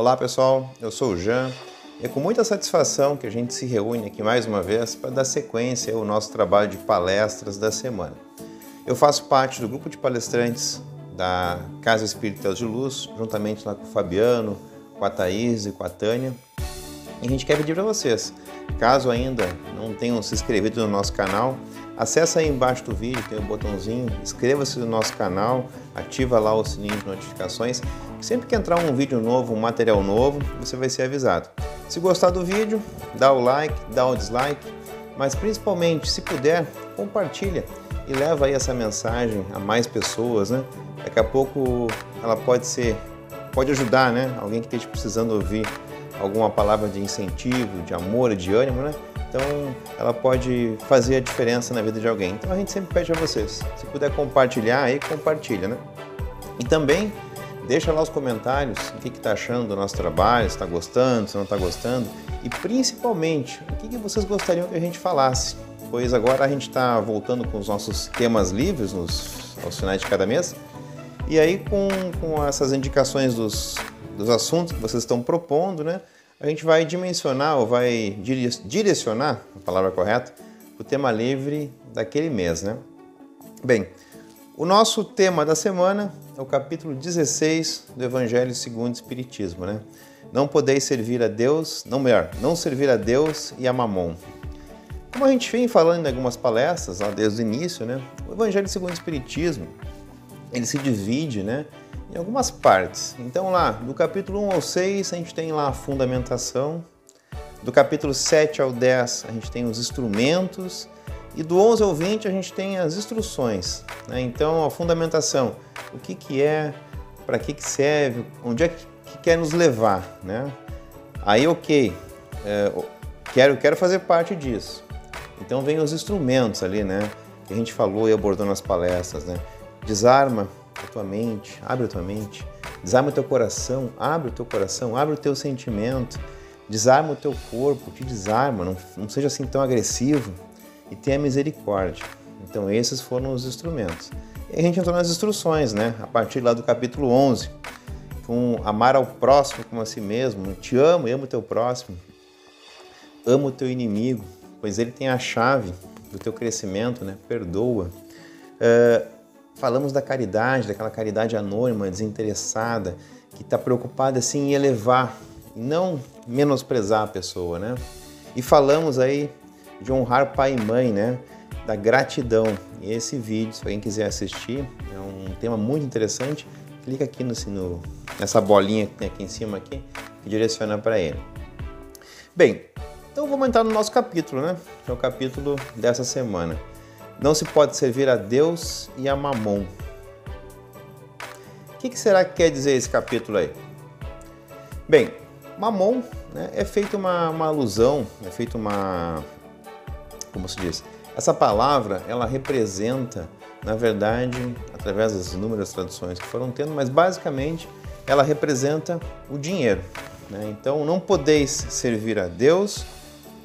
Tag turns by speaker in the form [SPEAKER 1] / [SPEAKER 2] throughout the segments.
[SPEAKER 1] Olá pessoal, eu sou o Jean e é com muita satisfação que a gente se reúne aqui mais uma vez para dar sequência ao nosso trabalho de palestras da semana. Eu faço parte do grupo de palestrantes da Casa Espírita de Luz, juntamente lá com o Fabiano, com a Thaís e com a Tânia. E a gente quer pedir para vocês, caso ainda não tenham se inscrito no nosso canal, acessa aí embaixo do vídeo, tem um botãozinho, inscreva-se no nosso canal, ativa lá o sininho de notificações. Sempre que entrar um vídeo novo, um material novo, você vai ser avisado. Se gostar do vídeo, dá o like, dá o dislike, mas principalmente, se puder, compartilha e leva aí essa mensagem a mais pessoas, né? Daqui a pouco ela pode ajudar, né? Alguém que esteja precisando ouvir alguma palavra de incentivo, de amor, de ânimo, né? Então, ela pode fazer a diferença na vida de alguém. Então, a gente sempre pede a vocês, se puder compartilhar, aí compartilha, né? E também, deixa lá os comentários, o que está achando do nosso trabalho, se está gostando, se não está gostando. E, principalmente, o que vocês gostariam que a gente falasse. Pois agora a gente está voltando com os nossos temas livres aos finais de cada mês. E aí, com essas indicações dos assuntos que vocês estão propondo, né? A gente vai dimensionar ou vai direcionar, a palavra correta, o tema livre daquele mês, né? Bem, o nosso tema da semana é o capítulo 16 do Evangelho segundo o Espiritismo, né? Não podeis servir a Deus, não servir a Deus e a Mamon. Como a gente vem falando em algumas palestras lá desde o início, né? O Evangelho segundo o Espiritismo, ele se divide, né, em algumas partes. Então lá, do capítulo 1 ao 6, a gente tem lá a fundamentação. Do capítulo 7 ao 10, a gente tem os instrumentos. E do 11 ao 20, a gente tem as instruções, né? Então, a fundamentação, o que é, para que serve, onde é que quer nos levar, né? Aí, ok, quero fazer parte disso. Então, vem os instrumentos ali, né, que a gente falou e abordou nas palestras, né? Desarma a tua mente, abre a tua mente, desarma o teu coração, abre o teu sentimento, desarma o teu corpo, te desarma, não seja assim tão agressivo e tenha misericórdia. Então esses foram os instrumentos. E a gente entrou nas instruções, né? A partir lá do capítulo 11, com amar ao próximo como a si mesmo, te amo e amo o teu próximo, amo o teu inimigo, pois ele tem a chave do teu crescimento, né? Perdoa. Falamos da caridade, daquela caridade anônima, desinteressada, que está preocupada assim, em elevar e não menosprezar a pessoa, né? E falamos aí de honrar pai e mãe, né? Da gratidão. E esse vídeo, se alguém quiser assistir, é um tema muito interessante. Clica aqui nessa bolinha que tem aqui em cima aqui, que direciona para ele. Bem, então vamos entrar no nosso capítulo, né? Que é o capítulo dessa semana. Não se pode servir a Deus e a Mamon. O que será que quer dizer esse capítulo aí? Bem, Mamon, né, é feita uma alusão, é feita uma... Como se diz? Essa palavra, ela representa, na verdade, através das inúmeras traduções que foram tendo, mas basicamente ela representa o dinheiro, né? Então, não podeis servir a Deus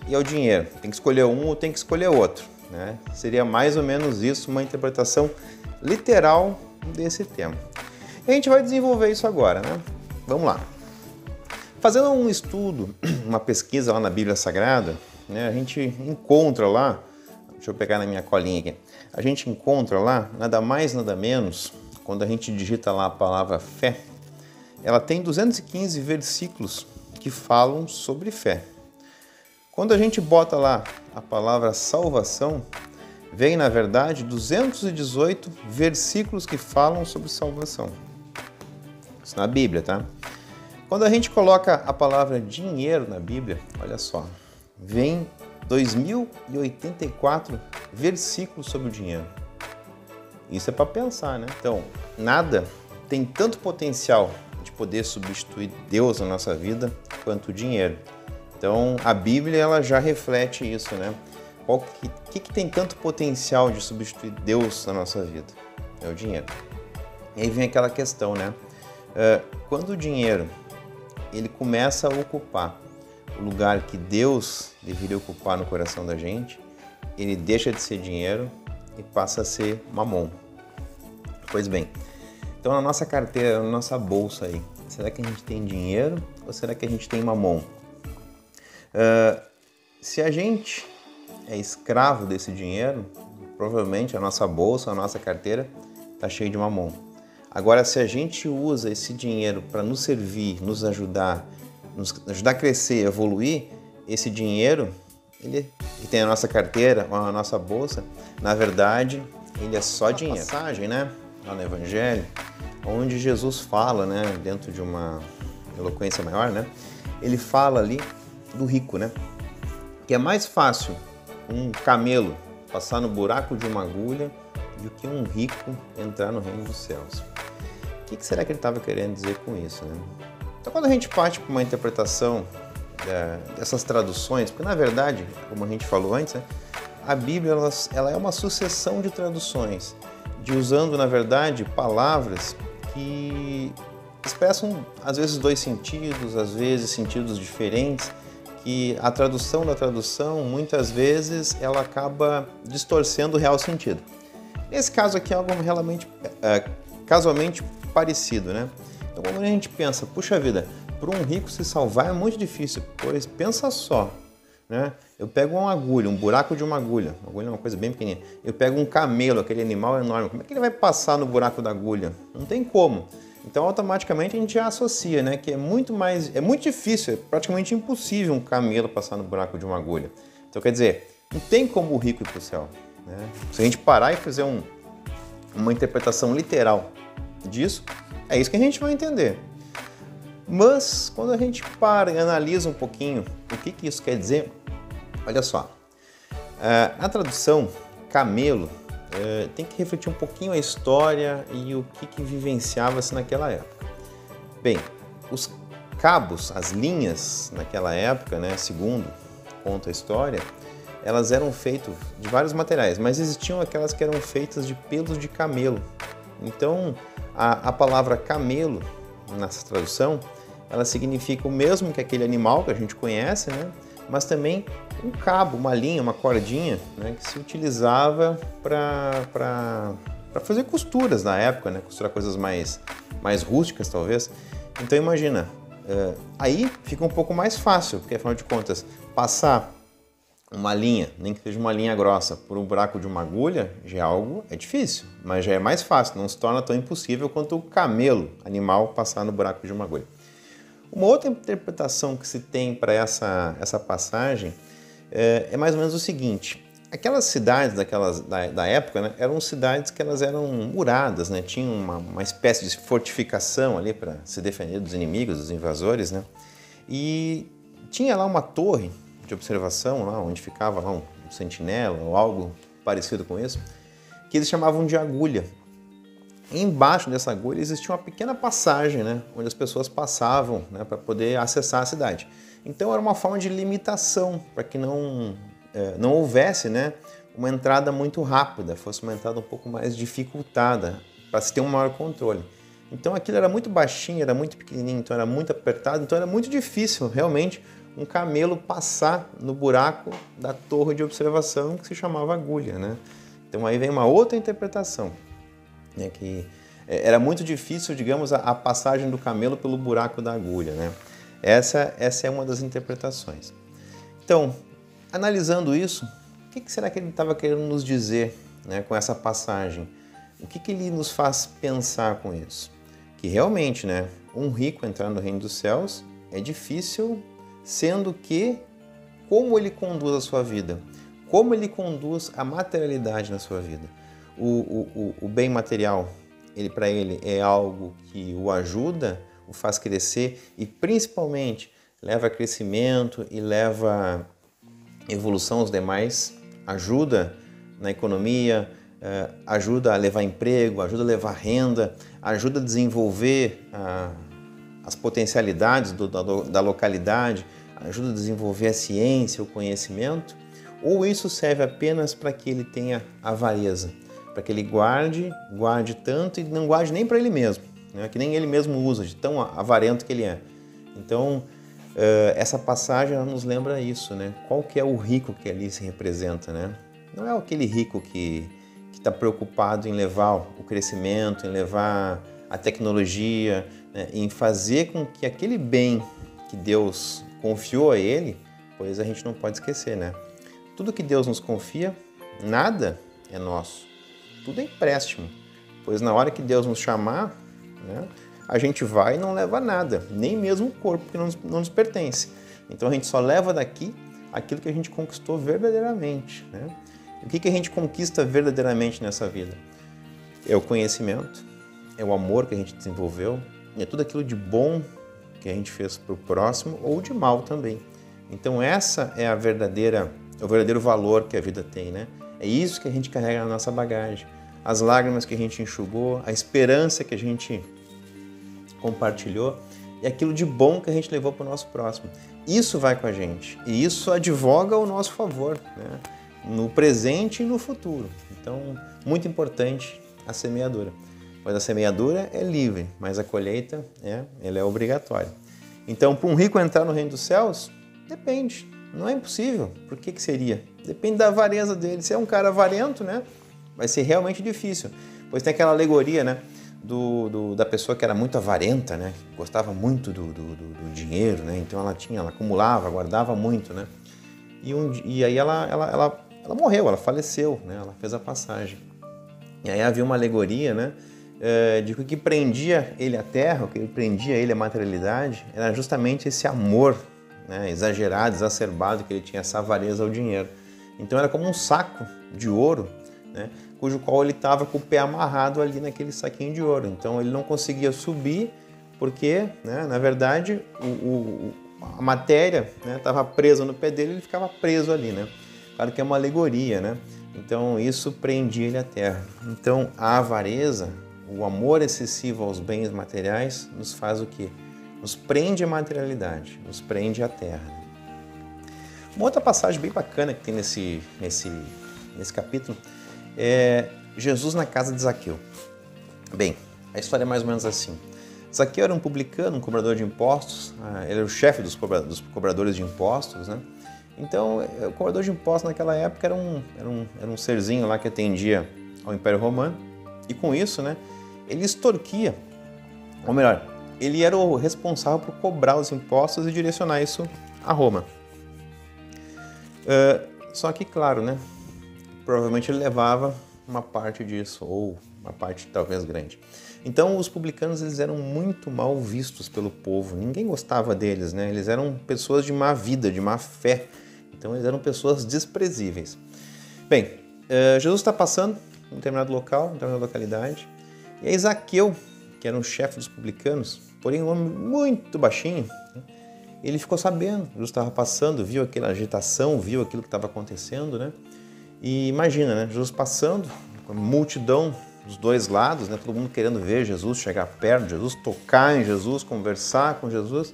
[SPEAKER 1] e ao dinheiro. Tem que escolher um ou tem que escolher outro, né? Seria mais ou menos isso, uma interpretação literal desse tema. E a gente vai desenvolver isso agora, né? Vamos lá. Fazendo um estudo, uma pesquisa lá na Bíblia Sagrada, né, a gente encontra lá, deixa eu pegar na minha colinha aqui, a gente encontra lá, nada mais, nada menos, quando a gente digita lá a palavra fé, ela tem 215 versículos que falam sobre fé. Quando a gente bota lá a palavra salvação, vem, na verdade, 218 versículos que falam sobre salvação. Isso na Bíblia, tá? Quando a gente coloca a palavra dinheiro na Bíblia, olha só, vem 2084 versículos sobre o dinheiro. Isso é para pensar, né? Então, nada tem tanto potencial de poder substituir Deus na nossa vida quanto o dinheiro. Então, a Bíblia, ela já reflete isso, né? O que tem tanto potencial de substituir Deus na nossa vida? É o dinheiro. E aí vem aquela questão, né? Quando o dinheiro, ele começa a ocupar o lugar que Deus deveria ocupar no coração da gente, ele deixa de ser dinheiro e passa a ser mamon. Pois bem, então na nossa carteira, na nossa bolsa aí, Será que a gente tem dinheiro ou será que a gente tem mamon? Se a gente é escravo desse dinheiro, provavelmente a nossa bolsa, a nossa carteira está cheia de mamon. Agora, se a gente usa esse dinheiro para nos servir, nos ajudar a crescer, evoluir, esse dinheiro, ele que tem a nossa carteira ou a nossa bolsa, na verdade, ele é só dinheiro. Uma passagem, né, lá no Evangelho, onde Jesus fala, né, dentro de uma eloquência maior, né, ele fala ali do rico, né, que é mais fácil um camelo passar no buraco de uma agulha do que um rico entrar no reino dos céus. O que será que ele estava querendo dizer com isso, né? Então, quando a gente parte para uma interpretação dessas traduções, porque na verdade, como a gente falou antes, né, a Bíblia ela é uma sucessão de traduções, de usando na verdade palavras que expressam às vezes dois sentidos, às vezes sentidos diferentes, que a tradução da tradução muitas vezes ela acaba distorcendo o real sentido. Nesse caso aqui é algo realmente casualmente parecido, né? Então, quando a gente pensa, puxa vida, para um rico se salvar é muito difícil, pois pensa só, né? Eu pego uma agulha, um buraco de uma agulha é uma coisa bem pequenininha, eu pego um camelo, aquele animal enorme, como é que ele vai passar no buraco da agulha? Não tem como. Então, automaticamente a gente já associa, né? Que é muito difícil, é praticamente impossível um camelo passar no buraco de uma agulha. Então, quer dizer, não tem como o rico ir para o céu, né? Se a gente parar e fizer uma interpretação literal disso, é isso que a gente vai entender. Mas, quando a gente para e analisa um pouquinho o que isso quer dizer, olha só, na tradução, camelo, tem que refletir um pouquinho a história e o que vivenciava-se naquela época. Bem, os cabos, as linhas naquela época, né, segundo conta a história, elas eram feitas de vários materiais, mas existiam aquelas que eram feitas de pelos de camelo. Então, a palavra camelo, nessa tradução, ela significa o mesmo que aquele animal que a gente conhece, né? Mas também um cabo, uma linha, uma cordinha, né? Que se utilizava para fazer costuras na época, né? Costurar coisas mais rústicas, talvez. Então, imagina, aí fica um pouco mais fácil, porque, afinal de contas, passar uma linha, nem que seja uma linha grossa, por um buraco de uma agulha, já é difícil, mas já é mais fácil, não se torna tão impossível quanto o camelo, animal, passar no buraco de uma agulha. Uma outra interpretação que se tem para essa passagem é mais ou menos o seguinte: aquelas cidades da época, né, eram cidades que elas eram muradas, né, tinham uma espécie de fortificação ali para se defender dos inimigos, dos invasores, né, e tinha lá uma torre de observação, lá onde ficava lá um sentinela ou algo parecido com isso, que eles chamavam de agulha. E embaixo dessa agulha existia uma pequena passagem, né, onde as pessoas passavam, né, para poder acessar a cidade. Então era uma forma de limitação, para que não houvesse, né, uma entrada muito rápida, fosse uma entrada um pouco mais dificultada, para se ter um maior controle. Então aquilo era muito baixinho, era muito pequenininho, então era muito apertado, então era muito difícil realmente um camelo passar no buraco da torre de observação que se chamava agulha, né? Então aí vem uma outra interpretação, né, que era muito difícil, digamos, a passagem do camelo pelo buraco da agulha, né? Essa é uma das interpretações. Então, analisando isso, o que será que ele estava querendo nos dizer, né, com essa passagem? O que ele nos faz pensar com isso? Que realmente, né, um rico entrar no reino dos céus é difícil, sendo que como ele conduz a sua vida, como ele conduz a materialidade na sua vida. O bem material, para ele é algo que o ajuda, o faz crescer e principalmente leva a crescimento e leva evolução aos demais, ajuda na economia, ajuda a levar emprego, ajuda a levar renda, ajuda a desenvolver as potencialidades da localidade, ajuda a desenvolver a ciência, o conhecimento, ou isso serve apenas para que ele tenha avareza, para que ele guarde tanto e não guarde nem para ele mesmo, né? Que nem ele mesmo usa, de tão avarento que ele é. Então, essa passagem ela nos lembra isso, né? Qual que é o rico que ali se representa, né? Não é aquele rico que está preocupado em levar o crescimento, em levar a tecnologia, né, em fazer com que aquele bem que Deus confiou a ele, pois a gente não pode esquecer, né? Tudo que Deus nos confia, nada é nosso. Tudo é empréstimo. Pois na hora que Deus nos chamar, né, a gente vai e não leva nada, nem mesmo o corpo que não nos pertence. Então a gente só leva daqui aquilo que a gente conquistou verdadeiramente, né? O que a gente conquista verdadeiramente nessa vida? É o conhecimento, é o amor que a gente desenvolveu, é tudo aquilo de bom que a gente fez para o próximo ou de mal também. Então essa é o verdadeiro valor que a vida tem, né? É isso que a gente carrega na nossa bagagem. As lágrimas que a gente enxugou, a esperança que a gente compartilhou e aquilo de bom que a gente levou para o nosso próximo. Isso vai com a gente e isso advoga ao nosso favor, né? No presente e no futuro. Então, muito importante a semeadura. Pois a semeadura é livre, mas a colheita ela é obrigatória. Então, para um rico entrar no reino dos céus, depende. Não é impossível. Por que seria? Depende da avareza dele. Se é um cara avarento, né, vai ser realmente difícil. Pois tem aquela alegoria, né, da pessoa que era muito avarenta, né, gostava muito do dinheiro, né, então ela acumulava, guardava muito, né, e aí ela morreu, ela faleceu, né, ela fez a passagem. E aí havia uma alegoria, né, de que o que prendia ele à terra, o que prendia ele à materialidade, era justamente esse amor, né, exagerado, exacerbado que ele tinha, essa avareza ao dinheiro. Então era como um saco de ouro, né, cujo qual ele estava com o pé amarrado ali naquele saquinho de ouro. Então ele não conseguia subir porque, né, na verdade, a matéria estava presa no pé dele, ele ficava preso ali, né? Claro que é uma alegoria, né? Então isso prendia ele à terra. Então a avareza, o amor excessivo aos bens materiais nos faz o quê? Nos prende à materialidade, nos prende à terra. Uma outra passagem bem bacana que tem nesse capítulo é Jesus na casa de Zaqueu. Bem, a história é mais ou menos assim. Zaqueu era um publicano, um cobrador de impostos, ele era o chefe dos cobradores de impostos, né? Então, o cobrador de impostos naquela época era um serzinho lá que atendia ao Império Romano e com isso, né, ele extorquia, ou melhor, ele era o responsável por cobrar os impostos e direcionar isso a Roma. Só que, claro, né, provavelmente ele levava uma parte disso, ou uma parte talvez grande. Então, os publicanos eles eram muito mal vistos pelo povo, ninguém gostava deles, né? Eles eram pessoas de má vida, de má fé, então eles eram pessoas desprezíveis. Bem, Jesus está passando em um determinado local, em uma determinada localidade, e aí Zaqueu, que era um chefe dos publicanos, porém um homem muito baixinho, né? Ele ficou sabendo, Jesus estava passando, viu aquela agitação, viu aquilo que estava acontecendo, né? E imagina, né? Jesus passando, com a multidão dos dois lados, né? Todo mundo querendo ver Jesus, chegar perto de Jesus, tocar em Jesus, conversar com Jesus.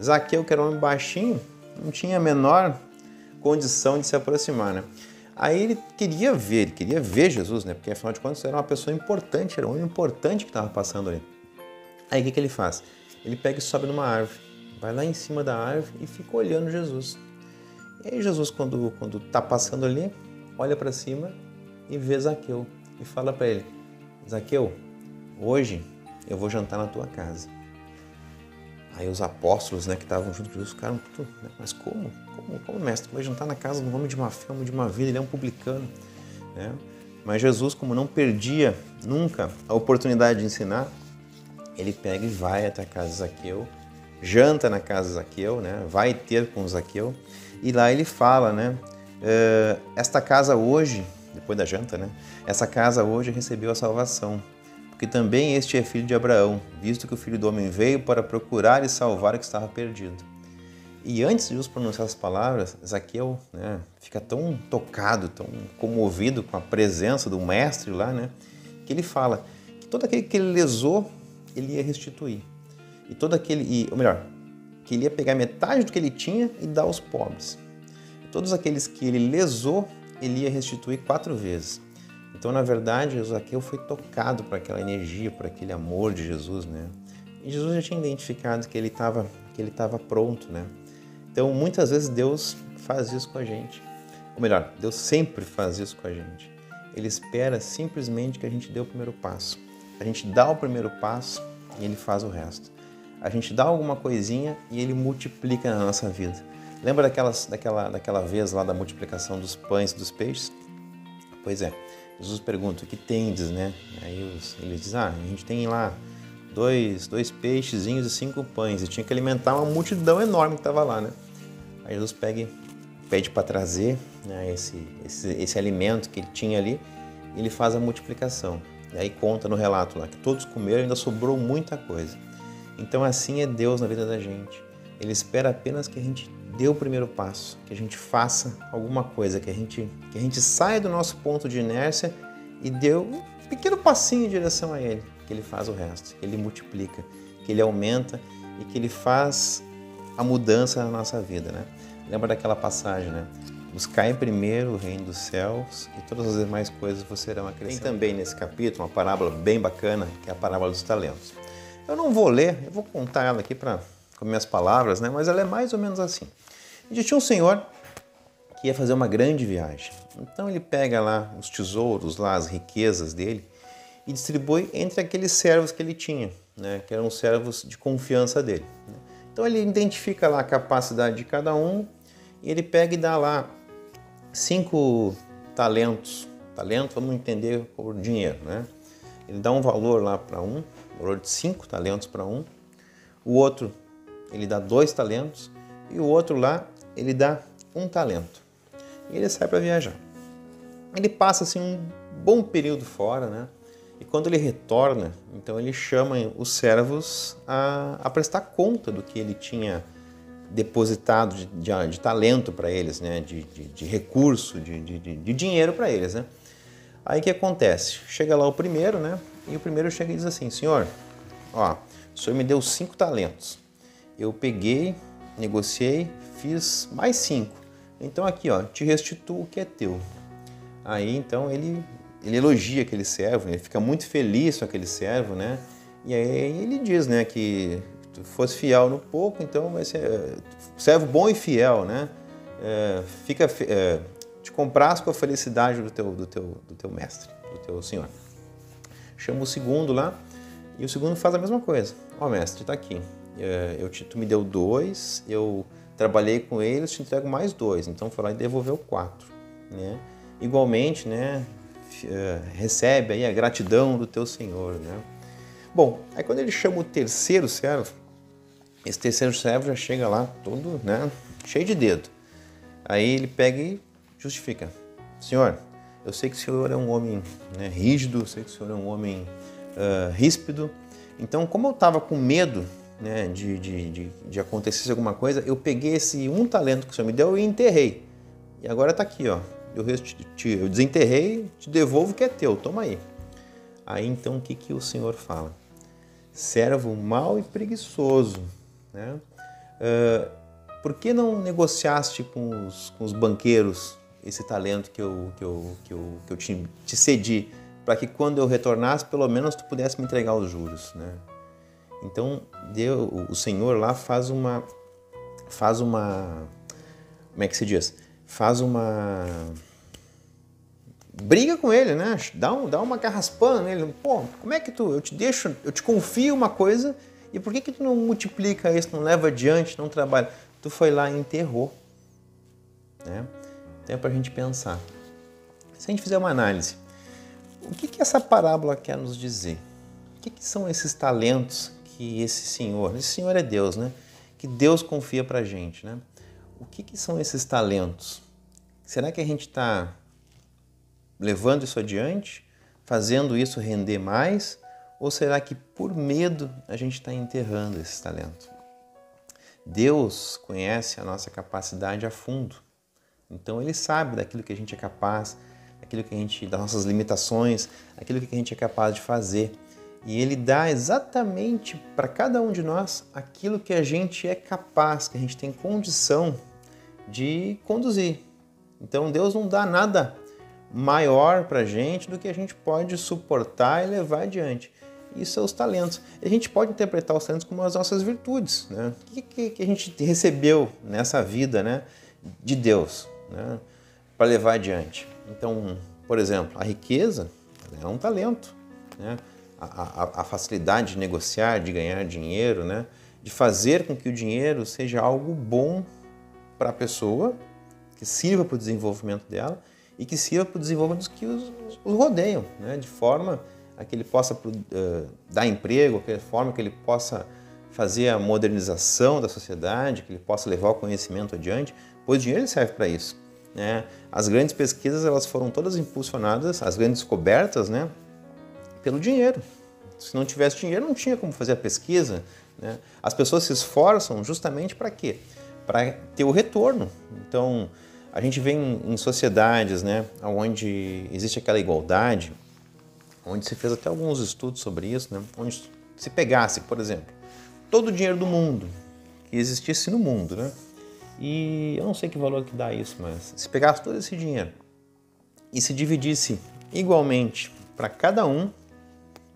[SPEAKER 1] Zaqueu, que era um homem baixinho, não tinha a menor condição de se aproximar, né? Aí ele queria ver Jesus, né? Porque afinal de contas era uma pessoa importante, era um homem importante que estava passando ali. Aí o que ele faz? Ele pega e sobe numa árvore, vai lá em cima da árvore e fica olhando Jesus. E aí Jesus, quando está passando ali, olha para cima e vê Zaqueu e fala para ele: Zaqueu, hoje eu vou jantar na tua casa. Aí os apóstolos, né, que estavam junto com Jesus ficaram, né, mas como, mestre, vai jantar na casa de um homem de uma fé, um homem de uma vida, ele é um publicano, né? Mas Jesus, como não perdia nunca a oportunidade de ensinar, ele pega e vai até a casa de Zaqueu, janta na casa de Zaqueu, né, vai ter com Zaqueu, e lá ele fala, né, esta casa hoje, depois da janta, né, essa casa hoje recebeu a salvação, porque também este é filho de Abraão, visto que o Filho do Homem veio para procurar e salvar o que estava perdido. E antes de Jesus pronunciar as palavras, Zaqueu, né, fica tão tocado, tão comovido com a presença do mestre lá, né, que ele fala que todo aquele que ele lesou, ele ia restituir. E todo aquele, ou melhor, que ele ia pegar metade do que ele tinha e dar aos pobres. E todos aqueles que ele lesou, ele ia restituir 4 vezes. Então, na verdade, Zaqueu foi tocado por aquela energia, por aquele amor de Jesus, né? E Jesus já tinha identificado que ele estava pronto, né? Então, muitas vezes Deus faz isso com a gente. Ou melhor, Deus sempre faz isso com a gente. Ele espera simplesmente que a gente dê o primeiro passo. A gente dá o primeiro passo e Ele faz o resto. a gente dá alguma coisinha e Ele multiplica na nossa vida. Lembra daquela vez lá da multiplicação dos pães e dos peixes? Pois é, Jesus pergunta, o que tendes, né? Aí ele diz, a gente tem lá dois peixezinhos e 5 pães, e tinha que alimentar uma multidão enorme que estava lá, né? Aí Jesus pede para trazer, né, esse alimento que ele tinha ali, e ele faz a multiplicação. E aí conta no relato lá que todos comeram e ainda sobrou muita coisa. Então assim é Deus na vida da gente. Ele espera apenas que a gente dê o primeiro passo, que a gente faça alguma coisa, que a gente saia do nosso ponto de inércia e dê um pequeno passinho em direção a Ele, que Ele faz o resto, que Ele multiplica, que Ele aumenta e que Ele faz a mudança na nossa vida, né? Lembra daquela passagem, né? Buscai primeiro o reino dos céus e todas as demais coisas vos serão acrescentadas. Tem também nesse capítulo uma parábola bem bacana, que é a parábola dos talentos. Eu não vou ler, eu vou contar ela aqui com minhas palavras, né? Mas ela é mais ou menos assim. E tinha um senhor que ia fazer uma grande viagem. Então ele pega lá os tesouros, lá as riquezas dele e distribui entre aqueles servos que ele tinha, né? Que eram servos de confiança dele, né? Então ele identifica lá a capacidade de cada um e ele pega e dá lá 5 talentos. Talento, vamos entender por dinheiro, né? Ele dá um valor lá para um, valor de 5 talentos para um. O outro, ele dá 2 talentos. E o outro lá, ele dá 1 talento. E ele sai para viajar. Ele passa assim um bom período fora, né? E quando ele retorna, então ele chama os servos a prestar conta do que ele tinha depositado de talento para eles, né? De recurso, de dinheiro para eles, né? Aí o que acontece? Chega lá o primeiro, né? E o primeiro chega e diz assim, senhor, ó, o senhor me deu 5 talentos. Eu peguei, negociei, fiz mais 5. Então aqui, ó, te restituo o que é teu. Aí então ele elogia aquele servo, ele fica muito feliz com aquele servo, né? E aí ele diz, né, que tu fosse fiel no pouco, então vai ser servo bom e fiel, né? Te compraz com a felicidade do teu mestre, do teu senhor. Chama o segundo lá e o segundo faz a mesma coisa. Ó, mestre, tá aqui. Tu me deu 2, eu trabalhei com eles, te entrego mais 2. Então foi lá e devolveu 4, né? Igualmente, né? Recebe aí a gratidão do teu senhor, né? Bom, aí quando ele chama o terceiro servo, esse terceiro servo já chega lá todo, né? Cheio de dedo. Aí ele pega e justifica. Senhor, eu sei que o senhor é um homem, né, rígido, eu sei que o senhor é um homem ríspido. Então, como eu estava com medo, né, de acontecer alguma coisa, eu peguei esse 1 talento que o senhor me deu e enterrei. E agora está aqui, ó. Eu desenterrei, te devolvo o que é teu, toma aí. Aí então o que o senhor fala? Servo mau e preguiçoso, né? Por que não negociaste com os banqueiros esse talento que eu te cedi, para que quando eu retornasse, pelo menos tu pudesse me entregar os juros, né? Então o Senhor lá faz uma, como é que se diz? Faz uma briga com ele, né? Dá uma carraspana nele. Pô, como é que eu te confio uma coisa e por que tu não multiplica isso, não leva adiante, não trabalha? Tu foi lá e enterrou, né? Então é pra gente pensar. Se a gente fizer uma análise, o que essa parábola quer nos dizer? O que são esses talentos que esse Senhor é Deus, né? Que Deus confia pra gente, né? O que são esses talentos? Será que a gente está levando isso adiante, fazendo isso render mais? Ou será que por medo a gente está enterrando esses talentos? Deus conhece a nossa capacidade a fundo. Então Ele sabe daquilo que a gente é capaz, das nossas limitações, aquilo que a gente é capaz de fazer. E Ele dá exatamente para cada um de nós aquilo que a gente é capaz, que a gente tem condição de conduzir. Então Deus não dá nada maior para a gente do que a gente pode suportar e levar adiante. Isso são os talentos. A gente pode interpretar os talentos como as nossas virtudes, né? O que a gente recebeu nessa vida, né, de Deus, né, para levar adiante. Então, por exemplo, a riqueza é um talento, né? A facilidade de negociar, de ganhar dinheiro, né? de fazer com que o dinheiro seja algo bom para a pessoa, que sirva para o desenvolvimento dela e que sirva para o desenvolvimento dos que os rodeiam, né? De forma a que ele possa dar emprego, de forma que ele possa fazer a modernização da sociedade, que ele possa levar o conhecimento adiante, pois o dinheiro serve para isso, né? As grandes pesquisas elas foram todas impulsionadas, as grandes descobertas, né, pelo dinheiro. Se não tivesse dinheiro, não tinha como fazer a pesquisa, né? As pessoas se esforçam justamente para quê? Para ter o retorno. Então, a gente vê em sociedades, né, onde existe aquela igualdade, onde se fez até alguns estudos sobre isso, né, onde se pegasse, por exemplo, todo o dinheiro do mundo que existisse no mundo, né, e eu não sei que valor que dá isso, mas se pegasse todo esse dinheiro e se dividisse igualmente para cada um,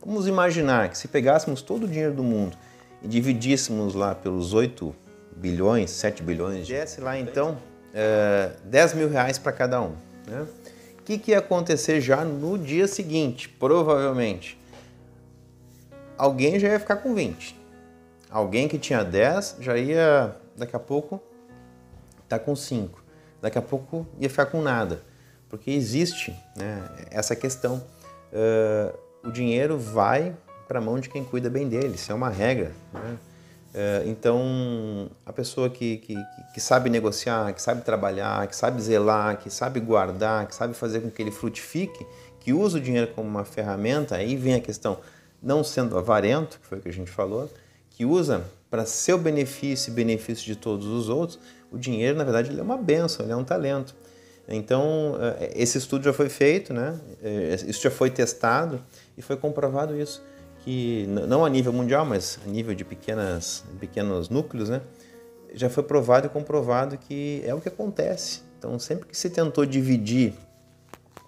[SPEAKER 1] vamos imaginar que se pegássemos todo o dinheiro do mundo e dividíssemos lá pelos 8 bilhões, 7 bilhões, desse lá então 10 mil reais para cada um, né? O que ia acontecer já no dia seguinte? Provavelmente alguém já ia ficar com 20. Alguém que tinha 10 já ia, daqui a pouco, estar com 5. Daqui a pouco ia ficar com nada. Porque existe, né, essa questão. O dinheiro vai para a mão de quem cuida bem dele. Isso é uma regra, né? Então, a pessoa que sabe negociar, que sabe trabalhar, que sabe zelar, que sabe guardar, que sabe fazer com que ele frutifique, que usa o dinheiro como uma ferramenta, aí vem a questão, não sendo avarento, que foi o que a gente falou, que usa para seu benefício e benefício de todos os outros, o dinheiro, na verdade, ele é uma bênção, ele é um talento. Então, esse estudo já foi feito, né? Isso já foi testado e foi comprovado isso, que não a nível mundial, mas a nível de pequenos núcleos, né? Já foi provado e comprovado que é o que acontece. Então, sempre que se tentou dividir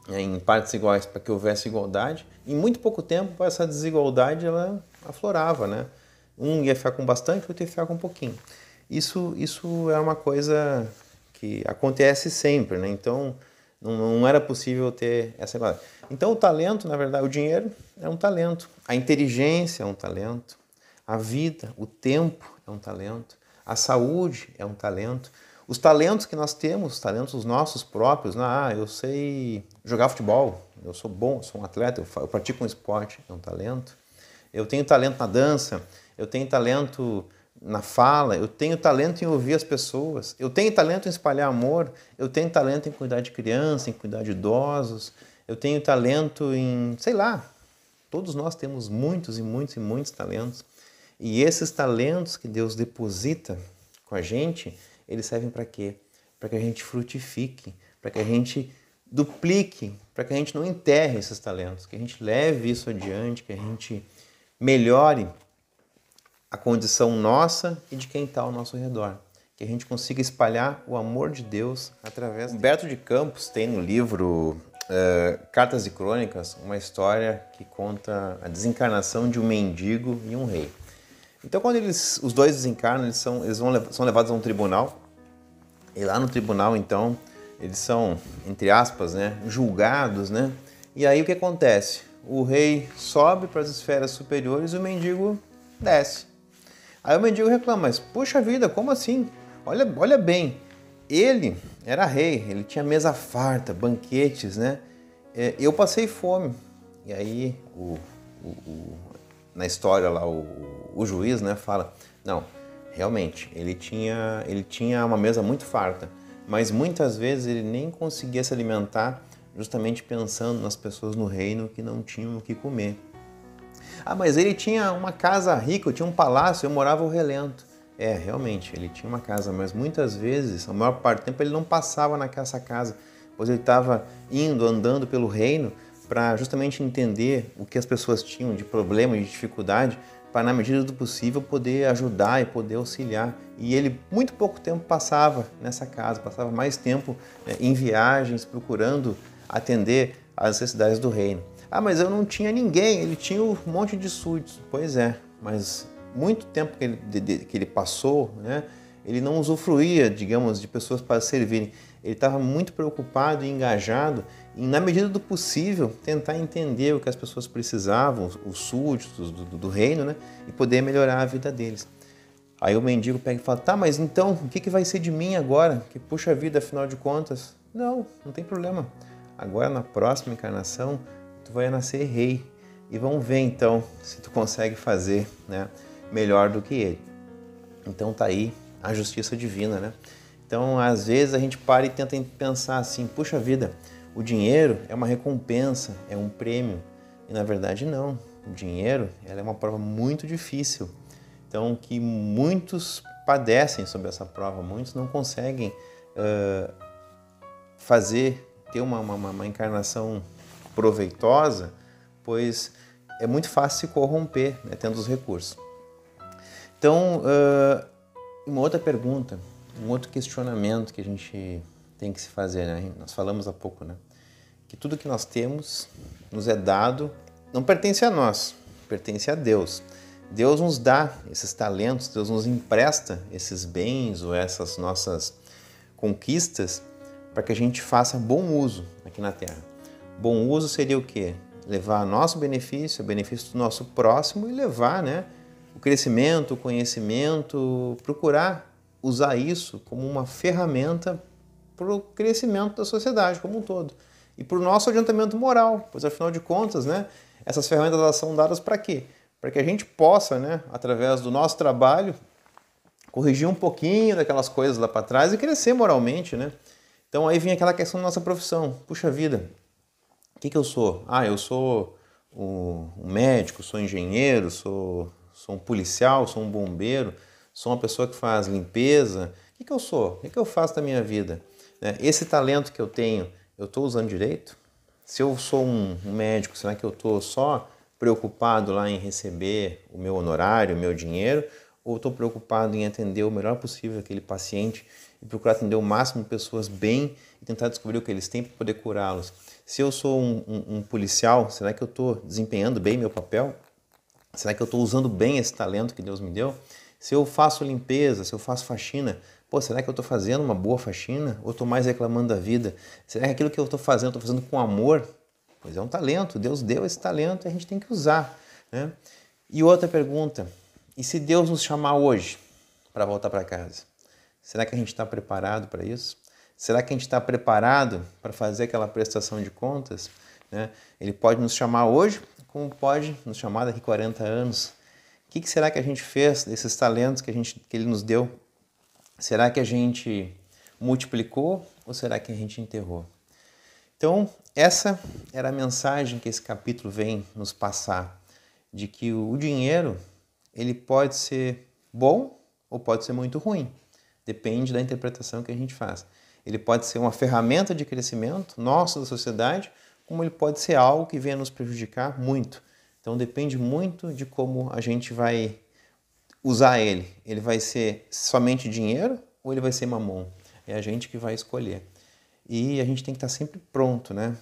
[SPEAKER 1] em partes iguais para que houvesse igualdade, em muito pouco tempo essa desigualdade ela aflorava, né? Um ia ficar com bastante, o outro ia ficar com um pouquinho. Isso é uma coisa que acontece sempre, né? Então, não era possível ter essa igualdade. Então, o talento, na verdade, o dinheiro é um talento. A inteligência é um talento. A vida, o tempo é um talento. A saúde é um talento. Os talentos que nós temos, os talentos nossos próprios, eu sei jogar futebol, eu sou bom, eu sou um atleta, eu pratico um esporte, é um talento. Eu tenho talento na dança, eu tenho talento na fala, eu tenho talento em ouvir as pessoas, eu tenho talento em espalhar amor, eu tenho talento em cuidar de criança, em cuidar de idosos, eu tenho talento em, sei lá, todos nós temos muitos e muitos e muitos talentos. E esses talentos que Deus deposita com a gente, eles servem para quê? Para que a gente frutifique, para que a gente duplique, para que a gente não enterre esses talentos, que a gente leve isso adiante, que a gente melhore a condição nossa e de quem está ao nosso redor. Que a gente consiga espalhar o amor de Deus através... Humberto de Campos tem no livro Cartas e Crônicas uma história que conta a desencarnação de um mendigo e um rei. Então, quando os dois desencarnam, eles são levados a um tribunal. E lá no tribunal, então, eles são, entre aspas, né, julgados, né? E aí o que acontece? O rei sobe para as esferas superiores e o mendigo desce. Aí o mendigo reclama, mas puxa vida, como assim? Olha bem, ele era rei, ele tinha mesa farta, banquetes, né? Eu passei fome. E aí, na história lá, o juiz, né, fala, não, realmente, ele tinha uma mesa muito farta, mas muitas vezes ele nem conseguia se alimentar justamente pensando nas pessoas no reino que não tinham o que comer. Ah, mas ele tinha uma casa rica, eu tinha um palácio, eu morava ao relento. Realmente, ele tinha uma casa, mas muitas vezes, a maior parte do tempo, ele não passava naquela casa, pois ele estava andando pelo reino para justamente entender o que as pessoas tinham de problema, de dificuldade, para, na medida do possível, poder ajudar e poder auxiliar. E ele, muito pouco tempo, passava nessa casa, passava mais tempo em viagens, procurando atender às necessidades do reino. Ah, mas eu não tinha ninguém, ele tinha um monte de súditos. Pois é, mas muito tempo que ele passou, né, ele não usufruía, digamos, de pessoas para servirem. Ele estava muito preocupado e engajado em, na medida do possível, tentar entender o que as pessoas precisavam, os súditos do reino, né, e poder melhorar a vida deles. Aí o mendigo pega e fala, tá, mas então, o que vai ser de mim agora? Que puxa vida, afinal de contas. Não, não tem problema. Agora, na próxima encarnação, tu vai nascer rei. E vamos ver, então, se tu consegue fazer, né, melhor do que ele. Então tá aí a justiça divina, né? Então, às vezes, a gente para e tenta pensar assim, puxa vida, o dinheiro é uma recompensa, é um prêmio. E, na verdade, não. O dinheiro, ela é uma prova muito difícil. Então, que muitos padecem sobre essa prova, muitos não conseguem ter uma encarnação proveitosa, pois é muito fácil se corromper, né, tendo os recursos. Então, uma outra pergunta, um outro questionamento que a gente tem que se fazer, né? Nós falamos há pouco, né? Que tudo que nós temos nos é dado, não pertence a nós, pertence a Deus. Deus nos dá esses talentos, Deus nos empresta esses bens ou essas nossas conquistas para que a gente faça bom uso aqui na Terra. Bom uso seria o quê? Levar nosso benefício, o benefício do nosso próximo e levar, né, o crescimento, o conhecimento, procurar usar isso como uma ferramenta para o crescimento da sociedade como um todo e para o nosso adiantamento moral, pois afinal de contas, né, essas ferramentas elas são dadas para quê? Para que a gente possa, né, através do nosso trabalho, corrigir um pouquinho daquelas coisas lá para trás e crescer moralmente, né? Então aí vem aquela questão da nossa profissão. Puxa vida, o que eu sou? Ah, eu sou um médico, sou engenheiro, sou um policial, sou um bombeiro, sou uma pessoa que faz limpeza. O que eu sou? O que eu faço da minha vida? Esse talento que eu tenho, eu estou usando direito? Se eu sou um médico, será que eu estou só preocupado lá em receber o meu honorário, o meu dinheiro, ou estou preocupado em atender o melhor possível aquele paciente e procurar atender o máximo de pessoas bem e tentar descobrir o que eles têm para poder curá-los? Se eu sou um policial, será que eu estou desempenhando bem meu papel? Será que eu estou usando bem esse talento que Deus me deu? Se eu faço limpeza, se eu faço faxina, será que eu estou fazendo uma boa faxina? Ou estou mais reclamando da vida? Será que aquilo que eu estou fazendo com amor? Pois é um talento, Deus deu esse talento e a gente tem que usar, né? E outra pergunta, e se Deus nos chamar hoje para voltar para casa? Será que a gente está preparado para isso? Será que a gente está preparado para fazer aquela prestação de contas, né? Ele pode nos chamar hoje, como pode nos chamar daqui 40 anos. O que será que a gente fez desses talentos que Ele nos deu? Será que a gente multiplicou ou será que a gente enterrou? Então, essa era a mensagem que esse capítulo vem nos passar, de que o dinheiro, ele pode ser bom ou pode ser muito ruim, depende da interpretação que a gente faz. Ele pode ser uma ferramenta de crescimento nossa da sociedade, como ele pode ser algo que venha nos prejudicar muito. Então, depende muito de como a gente vai usar ele. Ele vai ser somente dinheiro ou ele vai ser mamon? É a gente que vai escolher. E a gente tem que estar sempre pronto, né?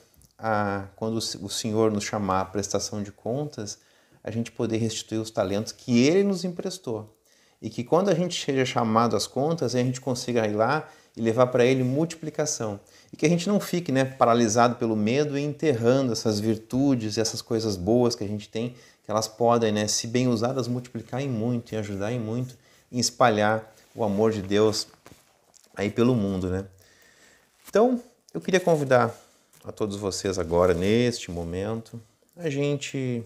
[SPEAKER 1] Quando o Senhor nos chamar à prestação de contas, a gente poder restituir os talentos que Ele nos emprestou. E que quando a gente seja chamado às contas, a gente consiga ir lá e levar para Ele multiplicação. E que a gente não fique, né, paralisado pelo medo e enterrando essas virtudes e essas coisas boas que a gente tem, que elas podem, né, se bem usadas, multiplicar em muito e ajudar em muito em espalhar o amor de Deus aí pelo mundo, né? Então, eu queria convidar a todos vocês agora, neste momento, a gente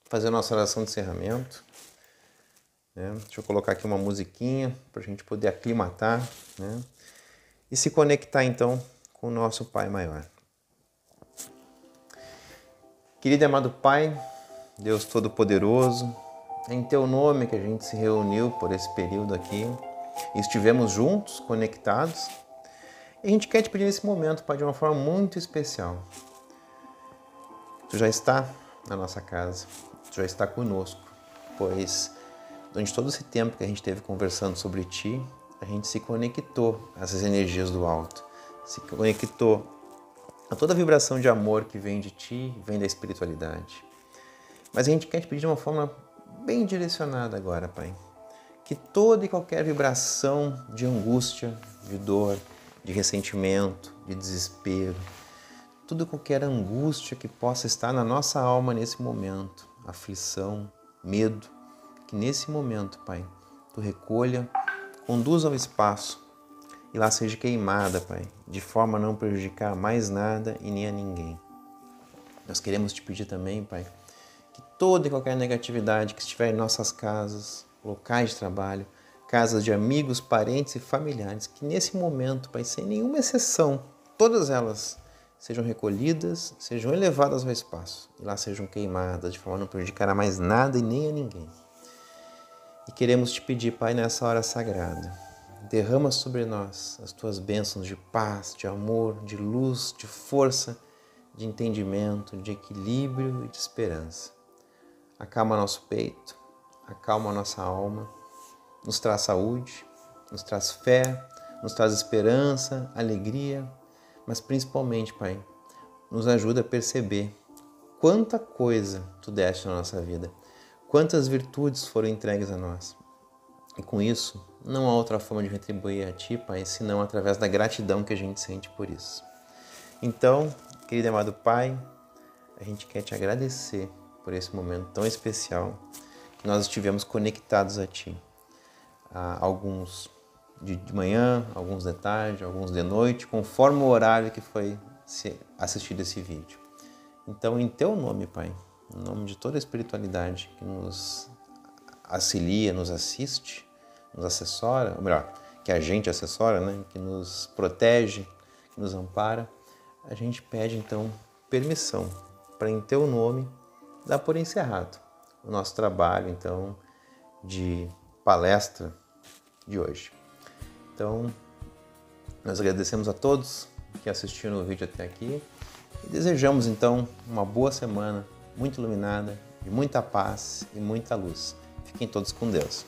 [SPEAKER 1] fazer a nossa oração de encerramento. Né? Deixa eu colocar aqui uma musiquinha para a gente poder aclimatar, né? E se conectar, então, com o nosso Pai Maior. Querido e amado Pai, Deus Todo-Poderoso, é em Teu nome que a gente se reuniu por esse período aqui e estivemos juntos, conectados. E a gente quer te pedir nesse momento, Pai, de uma forma muito especial. Tu já está na nossa casa, Tu já está conosco, pois durante todo esse tempo que a gente esteve conversando sobre Ti, a gente se conectou a essas energias do alto, se conectou a toda a vibração de amor que vem de Ti, vem da espiritualidade. Mas a gente quer te pedir de uma forma bem direcionada agora, Pai, que toda e qualquer vibração de angústia, de dor, de ressentimento, de desespero, tudo qualquer angústia que possa estar na nossa alma nesse momento, aflição, medo, que nesse momento, Pai, Tu recolha, conduza ao espaço e lá seja queimada, Pai, de forma a não prejudicar mais nada e nem a ninguém. Nós queremos te pedir também, Pai, que toda e qualquer negatividade que estiver em nossas casas, locais de trabalho, casas de amigos, parentes e familiares, que nesse momento, Pai, sem nenhuma exceção, todas elas sejam recolhidas, sejam elevadas ao espaço e lá sejam queimadas, de forma a não prejudicar a mais nada e nem a ninguém. E queremos te pedir, Pai, nessa hora sagrada, derrama sobre nós as tuas bênçãos de paz, de amor, de luz, de força, de entendimento, de equilíbrio e de esperança. Acalma nosso peito, acalma nossa alma, nos traz saúde, nos traz fé, nos traz esperança, alegria, mas principalmente, Pai, nos ajuda a perceber quanta coisa Tu deste na nossa vida, quantas virtudes foram entregues a nós. E com isso, não há outra forma de retribuir a Ti, Pai, senão através da gratidão que a gente sente por isso. Então, querido e amado Pai, a gente quer Te agradecer por esse momento tão especial que nós estivemos conectados a Ti. Alguns de manhã, alguns de tarde, alguns de noite, conforme o horário que foi assistido esse vídeo. Então, em Teu nome, Pai, em nome de toda a espiritualidade que nos auxilia, nos assiste, nos assessora, ou melhor, que a gente assessora, né, que nos protege, que nos ampara, a gente pede, então, permissão para, em Teu nome, dar por encerrado o nosso trabalho, então, de palestra de hoje. Então, nós agradecemos a todos que assistiram o vídeo até aqui e desejamos, então, uma boa semana, muito iluminada, de muita paz e muita luz. Fiquem todos com Deus.